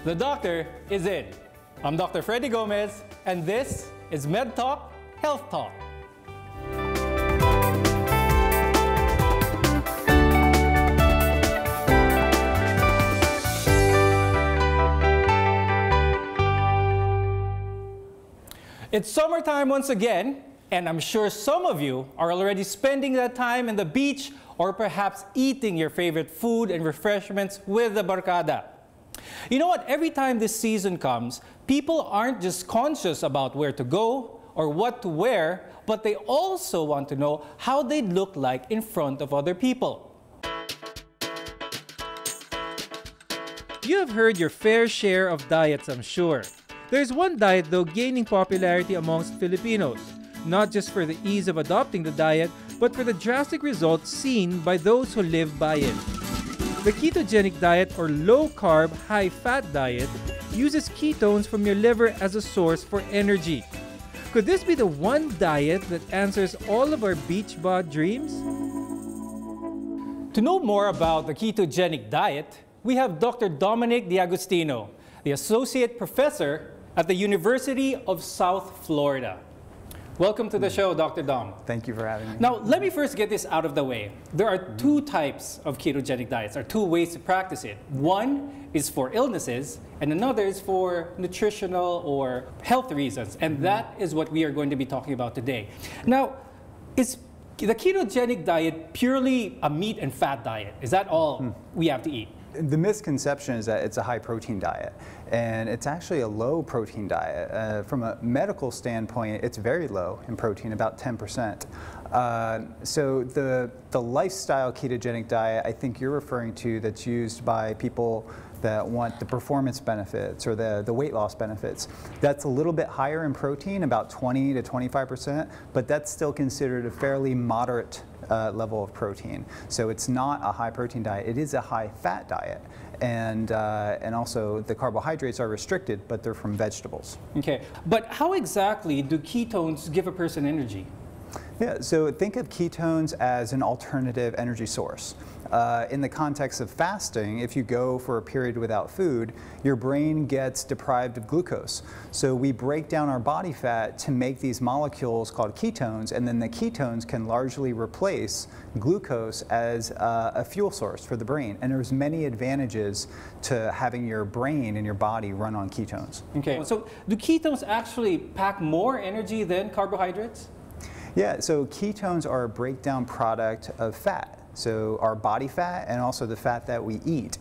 The doctor is in. I'm Dr. Freddy Gomez, and this is Med Talk, Health Talk. It's summertime once again, and I'm sure some of you are already spending that time in the beach or perhaps eating your favorite food and refreshments with the barkada. You know what? Every time this season comes, people aren't just conscious about where to go or what to wear, but they also want to know how they look like in front of other people. You have heard your fair share of diets, I'm sure. There's one diet, though, gaining popularity amongst Filipinos, not just for the ease of adopting the diet, but for the drastic results seen by those who live by it. The ketogenic diet, or low-carb, high-fat diet, uses ketones from your liver as a source for energy. Could this be the one diet that answers all of our beach bod dreams? To know more about the ketogenic diet, we have Dr. Dominic D'Agostino, the Associate Professor at the University of South Florida. Welcome to the show, Dr. Dom. Thank you for having me. Now, let me first get this out of the way. There are two types of ketogenic diets, or two ways to practice it. One is for illnesses, and another is for nutritional or health reasons. And that is what we are going to be talking about today. Now, is the ketogenic diet purely a meat and fat diet? Is that all we have to eat? The misconception is that it's a high-protein diet, and it's actually a low-protein diet. From a medical standpoint, it's very low in protein, about 10%. So the lifestyle ketogenic diet I think you're referring to, that's used by people that want the performance benefits or the weight loss benefits, that's a little bit higher in protein, about 20 to 25%, but that's still considered a fairly moderate level of protein. So it's not a high protein diet, it is a high fat diet. And also the carbohydrates are restricted, but they're from vegetables. Okay, but how exactly do ketones give a person energy? Yeah, so think of ketones as an alternative energy source. In the context of fasting, if you go for a period without food, your brain gets deprived of glucose. So we break down our body fat to make these molecules called ketones, and then the ketones can largely replace glucose as a fuel source for the brain. And there's many advantages to having your brain and your body run on ketones. Okay, so do ketones actually pack more energy than carbohydrates? Yeah, so ketones are a breakdown product of fat. So our body fat and also the fat that we eat.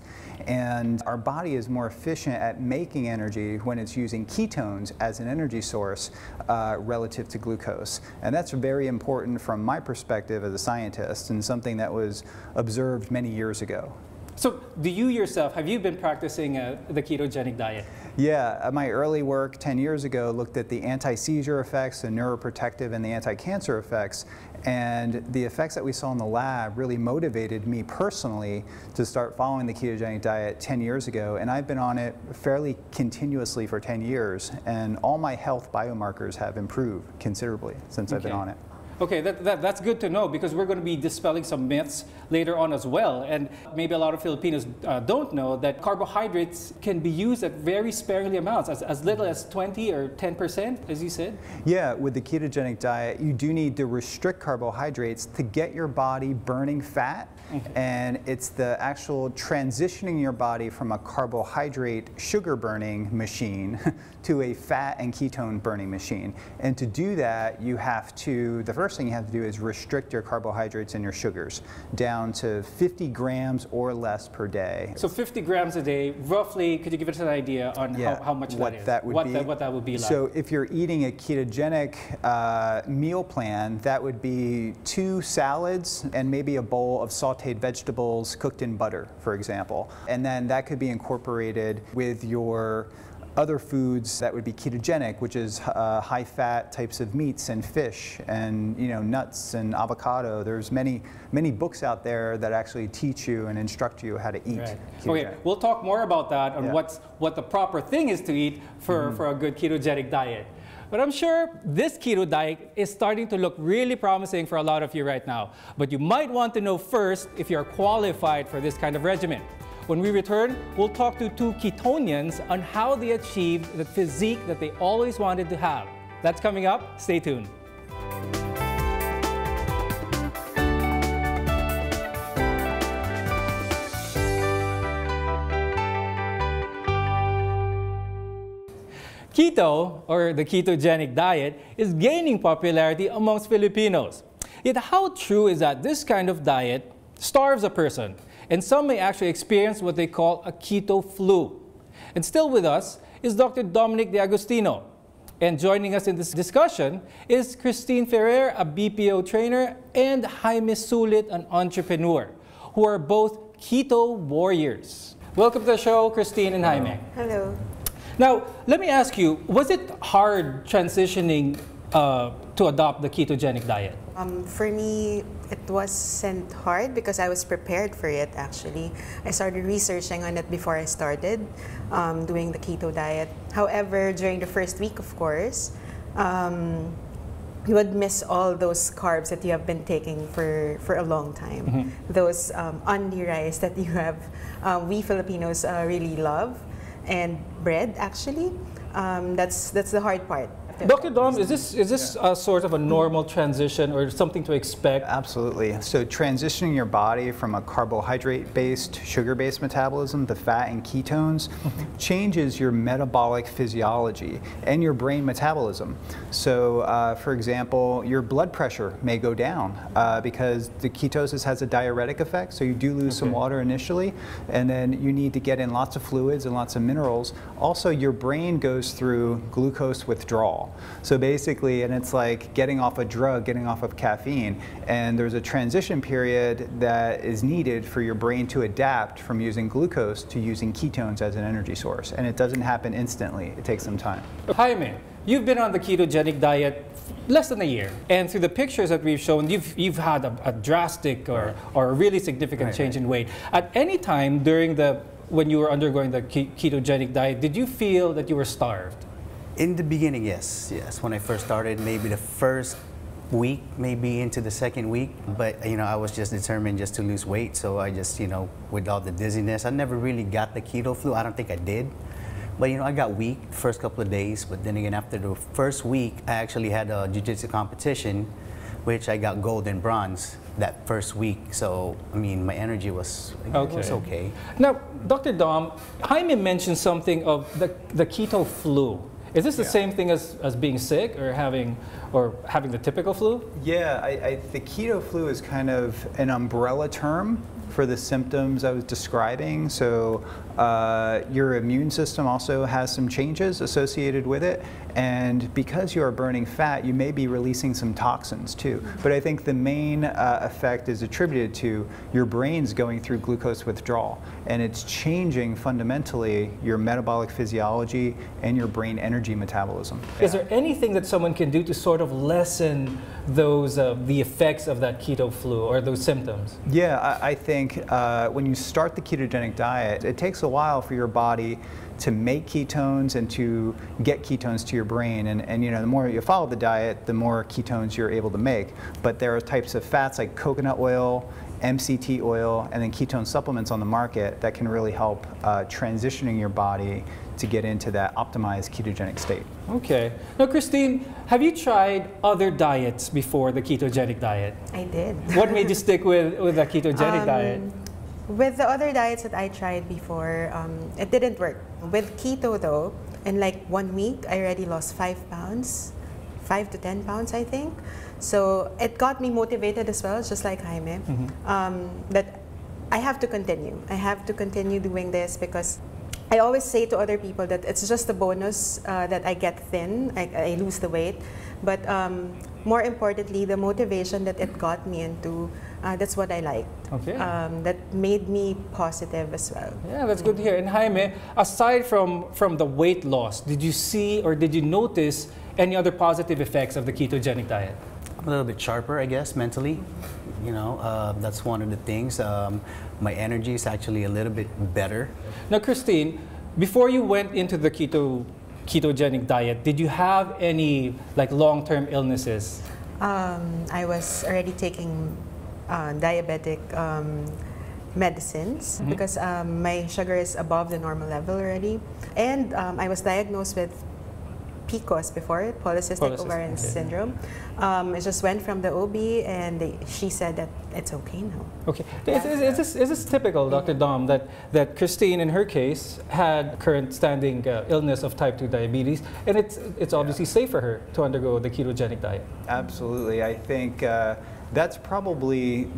And our body is more efficient at making energy when it's using ketones as an energy source relative to glucose. And that's very important from my perspective as a scientist, and something that was observed many years ago. So do you yourself, have you been practicing the ketogenic diet? Yeah, my early work 10 years ago looked at the anti-seizure effects, the neuroprotective and the anti-cancer effects, and the effects that we saw in the lab really motivated me personally to start following the ketogenic diet 10 years ago, and I've been on it fairly continuously for 10 years, and all my health biomarkers have improved considerably since I've been on it. Okay, that's good to know, because we're going to be dispelling some myths later on as well. And maybe a lot of Filipinos don't know that carbohydrates can be used at very sparingly amounts, as little as 20 or 10%, as you said? Yeah, with the ketogenic diet, you do need to restrict carbohydrates to get your body burning fat. And it's the actual transitioning your body from a carbohydrate sugar burning machine to a fat and ketone burning machine. And to do that, you have to, the first thing you have to do is restrict your carbohydrates and your sugars down to 50 grams or less per day. So 50 grams a day, roughly, could you give us an idea on how much that is? What that would be like? So if you're eating a ketogenic meal plan, that would be 2 salads and maybe a bowl of sauteed vegetables cooked in butter, for example. And then that could be incorporated with your other foods that would be ketogenic, which is high-fat types of meats and fish and nuts and avocado. There's many books out there that actually teach you and instruct you how to eat. Right. Okay, we'll talk more about that on what the proper thing is to eat for a good ketogenic diet. But I'm sure this keto diet is starting to look really promising for a lot of you right now. But you might want to know first if you're qualified for this kind of regimen. When we return, we'll talk to two Ketonians on how they achieved the physique that they always wanted to have. That's coming up. Stay tuned. Keto, or the ketogenic diet, is gaining popularity amongst Filipinos. Yet how true is that this kind of diet starves a person, and some may actually experience what they call a keto flu? And still with us is Dr. Dominic D'Agostino. And joining us in this discussion is Christine Ferrer, a BPO trainer, and Jaime Sulit, an entrepreneur, who are both keto warriors. Welcome to the show, Christine and Jaime. Hello. Now, let me ask you, was it hard transitioning to adopt the ketogenic diet? For me, it wasn't hard because I was prepared for it, actually. I started researching on it before I started doing the keto diet. However, during the first week, of course, you would miss all those carbs that you have been taking for a long time. Mm-hmm. Those undi rice that you have, we Filipinos really love. And bread, actually, that's the hard part. Dr. Dom, is this a sort of a normal transition or something to expect? Absolutely. So transitioning your body from a carbohydrate-based, sugar-based metabolism to fat and ketones changes your metabolic physiology and your brain metabolism. So, for example, your blood pressure may go down because the ketosis has a diuretic effect. So you do lose some water initially, and then you need to get in lots of fluids and lots of minerals. Also, your brain goes through glucose withdrawal. So basically, and it's like getting off a drug, getting off of caffeine, and there's a transition period that is needed for your brain to adapt from using glucose to using ketones as an energy source. And it doesn't happen instantly. It takes some time. Jaime, you've been on the ketogenic diet less than a year, and through the pictures that we've shown, you've had a drastic or a really significant change in weight. At any time during when you were undergoing the ketogenic diet, did you feel that you were starved? In the beginning, yes. When I first started, maybe the first week, maybe into the second week. But, I was just determined just to lose weight. So I just, with all the dizziness, I never really got the keto flu. I don't think I did. But, I got weak the first couple of days. But then again, after the first week, I actually had a jiu-jitsu competition, which I got gold and bronze that first week. So, my energy was okay. Now, Dr. Dom, Jaime mentioned something of the keto flu. Is this the same thing as being sick or having the typical flu? Yeah, the keto flu is kind of an umbrella term for the symptoms I was describing. So your immune system also has some changes associated with it. And because you are burning fat, you may be releasing some toxins too. But I think the main effect is attributed to your brain's going through glucose withdrawal. And it's changing fundamentally your metabolic physiology and your brain energy metabolism. Is there anything that someone can do to sort of lessen those the effects of that keto flu or those symptoms? Yeah, I think when you start the ketogenic diet, it takes a while for your body to make ketones and to get ketones to your brain. And the more you follow the diet, the more ketones you're able to make. But there are types of fats like coconut oil, MCT oil, and then ketone supplements on the market that can really help transitioning your body to get into that optimized ketogenic state. Okay. Now, Christine, have you tried other diets before the ketogenic diet? I did. What made you stick with the ketogenic diet? With the other diets that I tried before, it didn't work. With keto, though, in like 1 week, I already lost 5 pounds, 5 to 10 pounds, I think. So it got me motivated as well, just like Jaime, that I have to continue. I have to continue doing this because I always say to other people that it's just a bonus that I get thin, I lose the weight. But more importantly, the motivation that it got me into, that's what I liked. Okay. That made me positive as well. Yeah, that's good to hear. And Jaime, aside from the weight loss, did you see or did you notice any other positive effects of the ketogenic diet? I'm a little bit sharper, I guess, mentally. That's one of the things. My energy is actually a little bit better. Now, Christine, before you went into the ketogenic diet, did you have any long-term illnesses? I was already taking diabetic medicines because my sugar is above the normal level already. And I was diagnosed with PCOS before, polycystic ovarian syndrome. I just went from the OB and she said that it's okay now. Okay. Is this typical, Dr. Dom, that Christine, in her case, had current standing illness of type 2 diabetes, and it's obviously safe for her to undergo the ketogenic diet? Absolutely. I think that's probably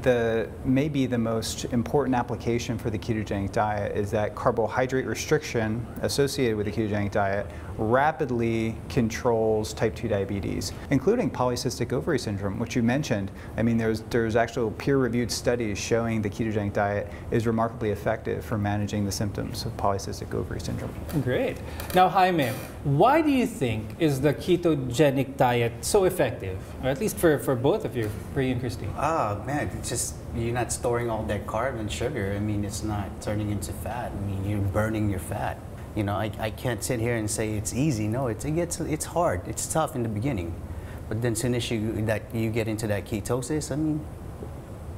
maybe the most important application for the ketogenic diet, is that carbohydrate restriction associated with the ketogenic diet rapidly controls type 2 diabetes, including polycystic ovary syndrome, which you mentioned. I mean, there's actual peer-reviewed studies showing the ketogenic diet is remarkably effective for managing the symptoms of polycystic ovary syndrome. Great. Now, Jaime, why do you think is the ketogenic diet so effective, or at least for both of you, Pri and Christine? Man, it's just you're not storing all that carb and sugar. I mean, it's not turning into fat. I mean, you're burning your fat. You know, I can't sit here and say it's easy. No, it's hard. It's tough in the beginning, but then soon as you get into that ketosis, I mean,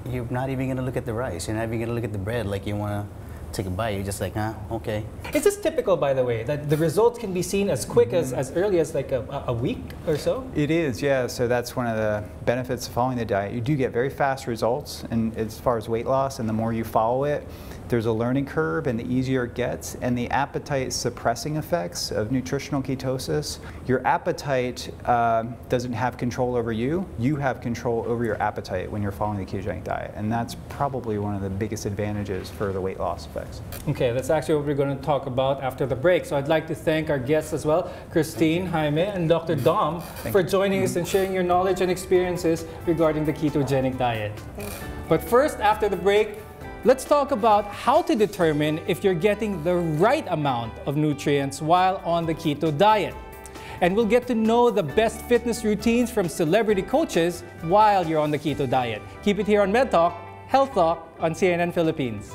you're not even gonna look at the rice. You're not even gonna look at the bread like you wanna take a bite. You're just like, okay. Is this typical, by the way, that the results can be seen as quick as early as like a week or so? It is, yeah. So that's one of the benefits of following the diet. You do get very fast results, and as far as weight loss, and the more you follow it, there's a learning curve, and the easier it gets, and the appetite suppressing effects of nutritional ketosis. Your appetite doesn't have control over you. You have control over your appetite when you're following the ketogenic diet, and that's probably one of the biggest advantages for the weight loss effects. Okay, that's actually what we're going to talk about after the break. So I'd like to thank our guests as well, Christine, Jaime, and Dr. Dom, for joining us and sharing your knowledge and experiences regarding the ketogenic diet. Thank you. But first, after the break, let's talk about how to determine if you're getting the right amount of nutrients while on the keto diet. And we'll get to know the best fitness routines from celebrity coaches while you're on the keto diet. Keep it here on Med Talk, Health Talk on CNN Philippines.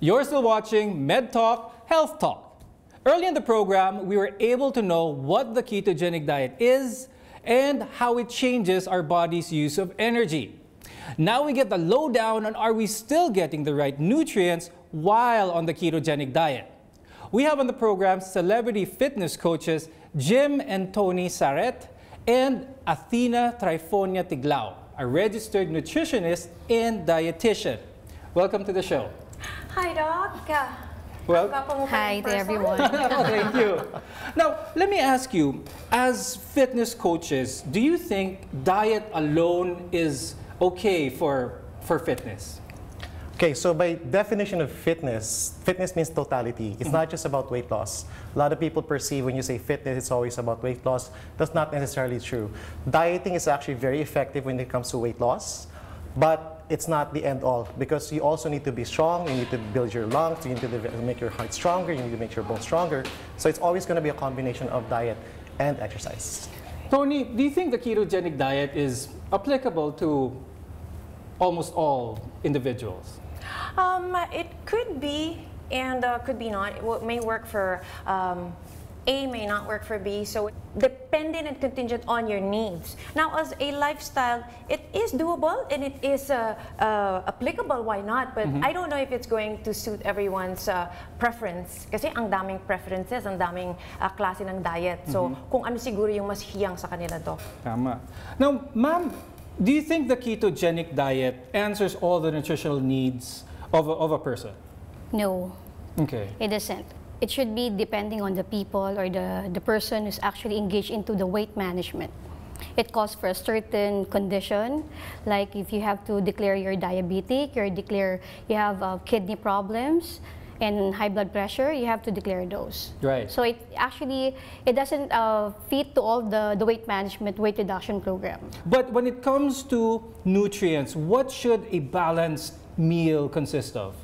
You're still watching Med Talk, Health Talk. Early in the program, we were able to know what the ketogenic diet is and how it changes our body's use of energy. Now we get the lowdown on are we still getting the right nutrients while on the ketogenic diet. We have on the program celebrity fitness coaches Jim and Tony Saret and Athena Trifonia Tiglao, a registered nutritionist and dietitian. Welcome to the show. Hi, Doc. Well, hi to everyone. Thank you. Now, let me ask you, as fitness coaches, do you think diet alone is okay for fitness? Okay, so by definition of fitness means totality. It's not just about weight loss. A lot of people perceive when you say fitness, it's always about weight loss. That's not necessarily true. Dieting is actually very effective when it comes to weight loss, but it's not the end all, because you also need to be strong, you need to build your lungs, you need to make your heart stronger, you need to make your bones stronger. So it's always going to be a combination of diet and exercise. Tony, do you think the ketogenic diet is applicable to almost all individuals? It could be and could be not. It may work for A, may not work for B, so dependent and contingent on your needs. Now, as a lifestyle, it is doable and it is applicable, why not? But I don't know if it's going to suit everyone's preference. Kasi ang daming preferences, ang daming klase ng diet. So, kung ano siguro yung mas hiyang sa kanila, Doc. Tama. Now, ma'am, do you think the ketogenic diet answers all the nutritional needs of a person? No, Okay. it doesn't. It should be depending on the people or the person who's actually engaged into the weight management. It calls for a certain condition, like if you have to declare you're diabetic, you have kidney problems and high blood pressure, you have to declare those. Right. So it doesn't fit to all the weight management, weight reduction program. But when it comes to nutrients, what should a balanced meal consist of?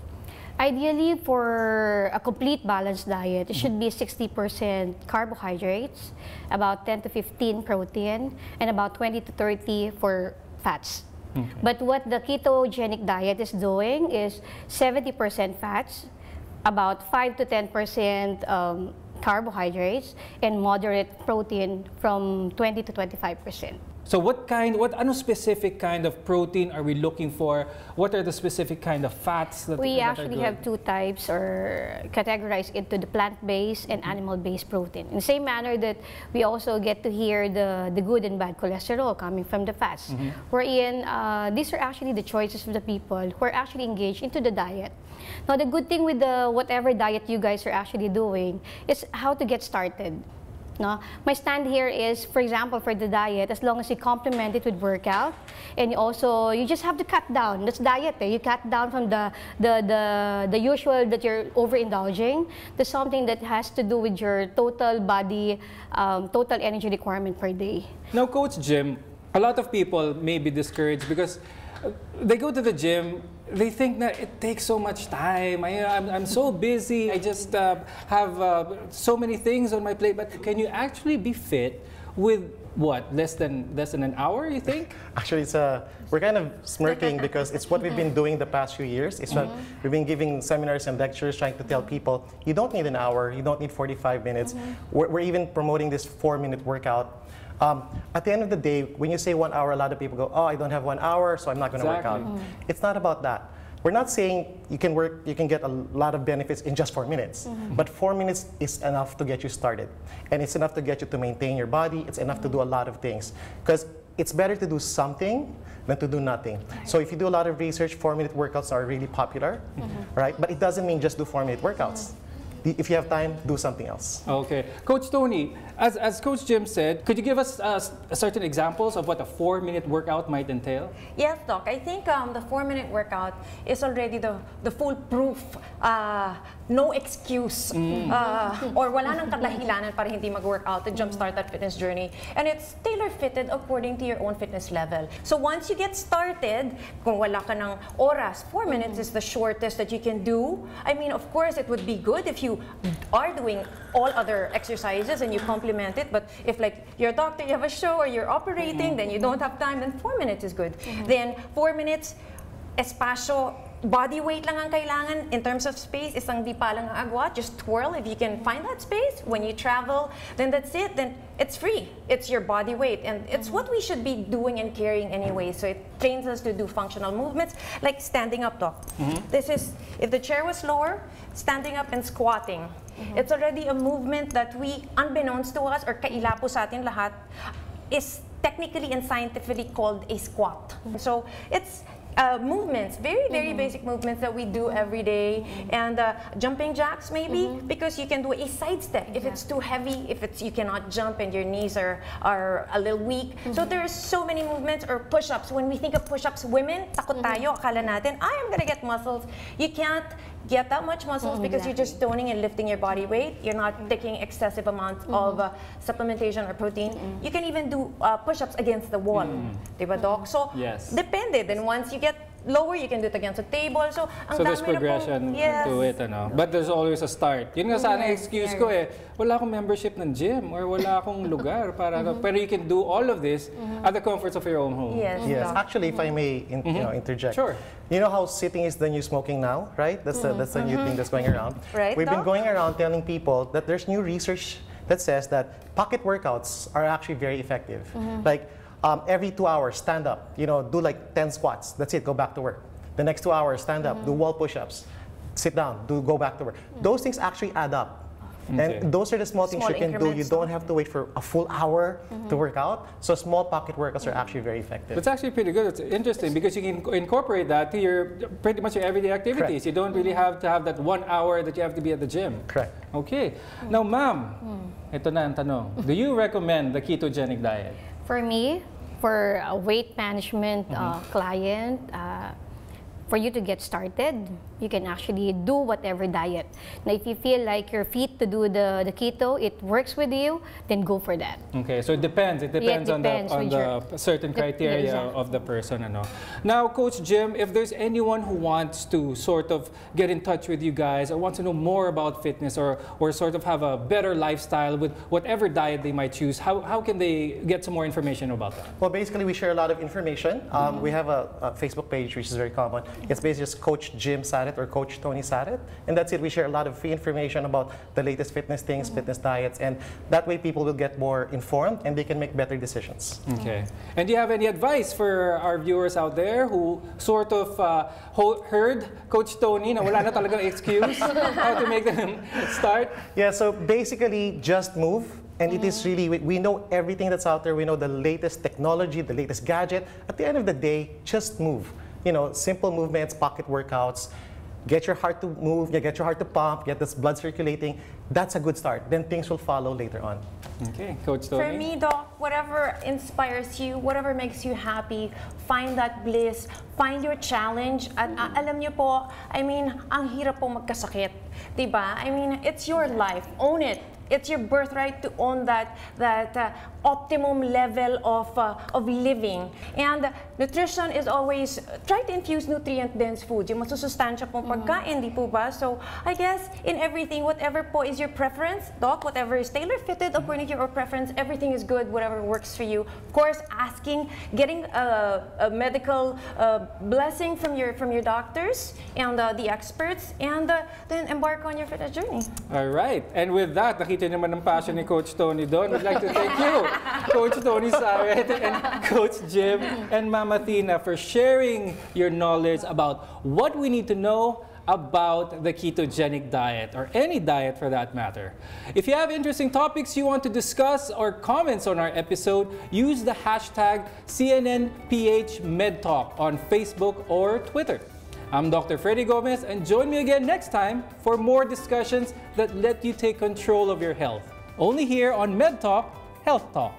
Ideally, for a complete balanced diet, it should be 60% carbohydrates, about 10 to 15 protein, and about 20 to 30 for fats. Okay. But what the ketogenic diet is doing is 70% fats, about 5 to 10% carbohydrates and moderate protein from 20 to 25%. So ano specific kind of protein are we looking for? What are the specific kind of fats that We that are actually good? have two types, or categorized into the plant-based and animal-based protein. In the same manner that we also get to hear the good and bad cholesterol coming from the fats. Wherein these are actually the choices of the people who are actually engaged into the diet. Now, the good thing with whatever diet you guys are actually doing is how to get started. No? My stand here is, for example, for the diet, as long as you complement it with workout, and you just have to cut down. That's diet. You cut down from the usual that you're overindulging to something that has to do with your total body, total energy requirement per day. Now, Coach Jim, a lot of people may be discouraged because they go to the gym, they think that it takes so much time. I'm so busy. I just have so many things on my plate. But can you actually be fit with what, less than an hour? You think? Actually, we're kind of smirking because it's what we've been doing the past few years. It's what we've been giving seminars and lectures trying to tell people you don't need an hour, you don't need 45 minutes. We're even promoting this 4-minute workout. At the end of the day, when you say 1 hour, a lot of people go, oh, I don't have 1 hour, so I'm not going to work out. It's not about that. We're not saying you can get a lot of benefits in just 4 minutes, but 4 minutes is enough to get you started. And it's enough to get you to maintain your body. It's enough to do a lot of things. Because it's better to do something than to do nothing. So if you do a lot of research, 4-minute workouts are really popular, right? But it doesn't mean just do 4-minute workouts. If you have time, do something else. Okay. Coach Tony, as Coach Jim said, could you give us certain examples of what a 4-minute workout might entail? Yes, Doc. I think the 4-minute workout is already the foolproof, no excuse, or wala nang kadahilanan para hindi mag-workout to jumpstart that fitness journey. And it's tailor-fitted according to your own fitness level. So once you get started, kung wala ka ng oras, 4 minutes is the shortest that you can do. I mean, of course, it would be good if you are doing all other exercises and you complement it. But if, like, you're a doctor, you have a show, or you're operating, then you don't have time, then 4 minutes is good. Then 4 minutes, espasyo, body weight lang ang kailangan in terms of space. Isang di pa lang ang agwat. Just twirl if you can find that space. When you travel, then that's it. Then it's free. It's your body weight. And it's what we should be doing and carrying anyway. So it trains us to do functional movements like standing up, Doc. This is, if the chair was lower, standing up and squatting. It's already a movement that we, unbeknownst to us, or kailapo sa atin lahat, is technically and scientifically called a squat. So it's movements, very, very basic movements that we do every day. And jumping jacks maybe, because you can do a side step if it's too heavy, if you cannot jump and your knees are a little weak. So there's so many movements. Or push-ups. When we think of push-ups, women, takot tayo, akala natin, I am gonna get muscles. You can't get that much muscles because you're just toning and lifting your body weight. You're not taking excessive amounts of supplementation or protein. You can even do push-ups against the wall. Diba, Doc? So, depende. Then once you get lower, you can do it against a table. So, ang there's dami na progression pong, to it, ano? But there's always a start. Yun nga sana excuse ko eh, wala akong membership ng gym or wala akong lugar para, pero you can do all of this at the comforts of your own home. Yes, Doc. Actually, if I may interject. Sure. You know how sitting is the new smoking now, right? That's the new thing that's going around. Right, We've been Doc? going around telling people that there's new research that says that pocket workouts are actually very effective. Like every 2 hours, stand up, do like 10 squats. That's it, go back to work. The next 2 hours, stand up, do wall push-ups, sit down, go back to work. Those things actually add up. Okay. And those are the small things Small you can do. You increments, don't have to wait for a full hour to work out. So small pocket workouts are actually very effective. It's actually pretty good. It's interesting because you can incorporate that to your pretty much your everyday activities. Correct. You don't really have to have that 1 hour that you have to be at the gym. Correct. Okay. Now, ma'am, ito na ang tanong. Do you recommend the ketogenic diet? For me, for a weight management client, for you to get started, you can actually do whatever diet. Now, if you feel like you're fit to do the keto, it works with you, then go for that. Okay, so it depends. It depends, on the certain criteria of the person. Ano. Now, Coach Jim, if there's anyone who wants to sort of get in touch with you guys or wants to know more about fitness or sort of have a better lifestyle with whatever diet they might choose, how can they get some more information about that? Well, basically, we share a lot of information. We have a Facebook page, which is very common. It's basically just Coach Jim Sadet or Coach Tony Sadet. And that's it. We share a lot of free information about the latest fitness things, fitness diets, and that way people will get more informed and they can make better decisions. Okay. And do you have any advice for our viewers out there who sort of heard Coach Tony na wala na talagang excuse how to make them start? Yeah, so basically just move. And it is really, we know everything that's out there. We know the latest technology, the latest gadget. At the end of the day, just move. You know, simple movements, pocket workouts. Get your heart to move, get your heart to pump, get this blood circulating. That's a good start. Then things will follow later on. Okay, Coach Tony? For me, Doc, whatever inspires you, whatever makes you happy, find that bliss, find your challenge. At alam niyo po, I mean, ang hirap po magkasakit. Diba? I mean, it's your life. Own it. It's your birthright to own that optimum level of living. And nutrition is always, try to infuse nutrient-dense food. Yung masusustansya pong pagkain, di po ba? So, I guess, in everything, whatever po is your preference, Doc, whatever is tailor-fitted according to your preference, everything is good, whatever works for you. Of course, getting a medical blessing from your doctors and the experts, and then embark on your fitness journey. All right. And with that, nakita naman ng passion ni Coach Tony doon. We'd like to thank you, Coach Tony Saret and Coach Jim and Mama Tina for sharing your knowledge about what we need to know about the ketogenic diet, or any diet for that matter. If you have interesting topics you want to discuss or comments on our episode, use the hashtag CNNPHMedTalk on Facebook or Twitter. I'm Dr. Freddy Gomez, and join me again next time for more discussions that let you take control of your health. Only here on MedTalk, Health Talk.